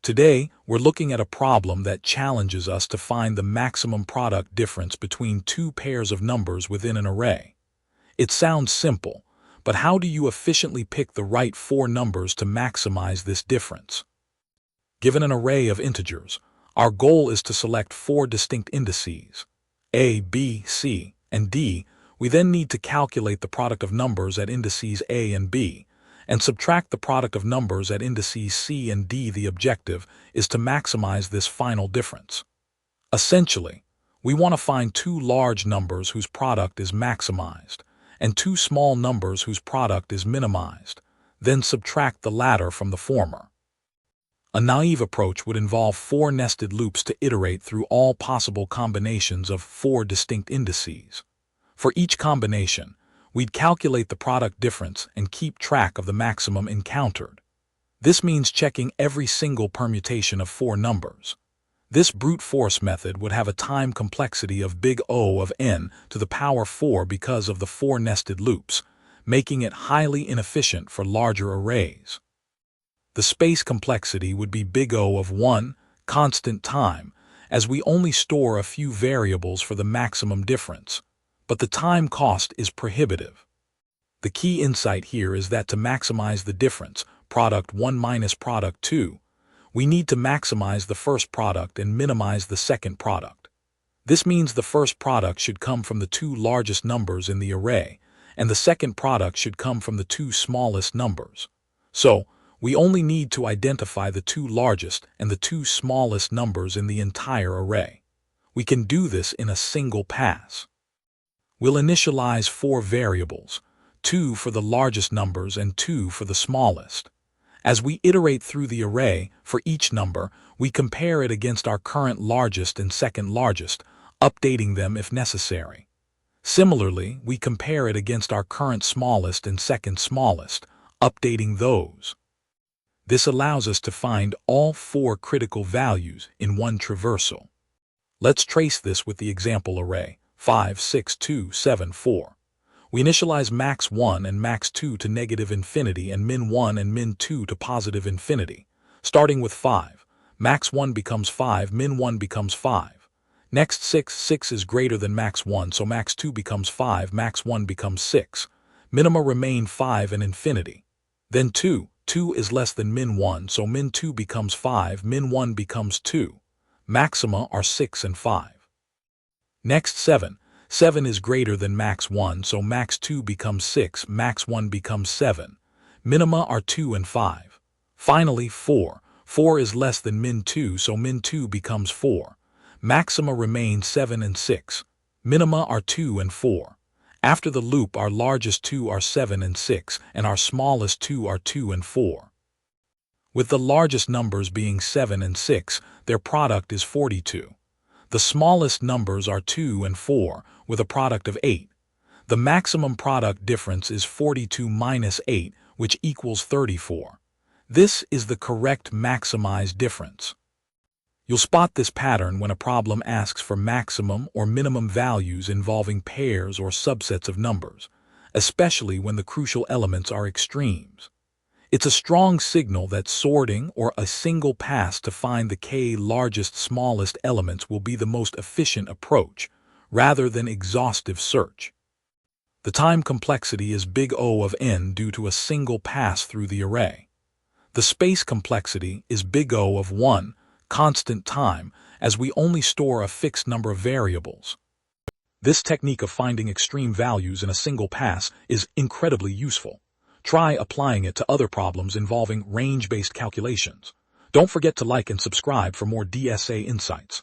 Today, we're looking at a problem that challenges us to find the maximum product difference between two pairs of numbers within an array. It sounds simple, but how do you efficiently pick the right four numbers to maximize this difference? Given an array of integers, our goal is to select four distinct indices, a, b, c, and d. We then need to calculate the product of numbers at indices a and b, and subtract the product of numbers at indices c and d. The objective is to maximize this final difference. Essentially, we want to find two large numbers whose product is maximized, and two small numbers whose product is minimized, then subtract the latter from the former. A naive approach would involve four nested loops to iterate through all possible combinations of four distinct indices. For each combination, we'd calculate the product difference and keep track of the maximum encountered. This means checking every single permutation of four numbers. This brute force method would have a time complexity of big O of n to the power 4 because of the four nested loops, making it highly inefficient for larger arrays. The space complexity would be big O of 1 constant time, as we only store a few variables for the maximum difference, but the time cost is prohibitive. The key insight here is that to maximize the difference, product 1 minus product 2, we need to maximize the first product and minimize the second product. This means the first product should come from the two largest numbers in the array, and the second product should come from the two smallest numbers. So, we only need to identify the two largest and the two smallest numbers in the entire array. We can do this in a single pass. We'll initialize four variables, 2 for the largest numbers and 2 for the smallest. As we iterate through the array, for each number, we compare it against our current largest and second largest, updating them if necessary. Similarly, we compare it against our current smallest and second smallest, updating those. This allows us to find all four critical values in one traversal. Let's trace this with the example array, 5, 6, 2, 7, 4. We initialize max 1 and max 2 to negative infinity and min 1 and min 2 to positive infinity. Starting with 5, max 1 becomes 5, min 1 becomes 5. Next 6 is greater than max 1, so max 2 becomes 5, max 1 becomes 6. Minima remain 5 and infinity. Then 2 is less than min 1, so min 2 becomes 5, min 1 becomes 2. Maxima are 6 and 5. Next 7 is greater than max 1, so max 2 becomes 6, max 1 becomes 7. Minima are 2 and 5. Finally 4 is less than min 2, so min 2 becomes 4. Maxima remain 7 and 6. Minima are 2 and 4. After the loop, our largest two are 7 and 6, and our smallest two are 2 and 4. With the largest numbers being 7 and 6, their product is 42. The smallest numbers are 2 and 4, with a product of 8. The maximum product difference is 42 minus 8, which equals 34. This is the correct maximized difference. You'll spot this pattern when a problem asks for maximum or minimum values involving pairs or subsets of numbers, especially when the crucial elements are extremes. It's a strong signal that sorting or a single pass to find the k largest smallest elements will be the most efficient approach, rather than exhaustive search. The time complexity is big O of n due to a single pass through the array. The space complexity is big O of 1 constant time, as we only store a fixed number of variables. This technique of finding extreme values in a single pass is incredibly useful. Try applying it to other problems involving range-based calculations. Don't forget to like and subscribe for more DSA insights.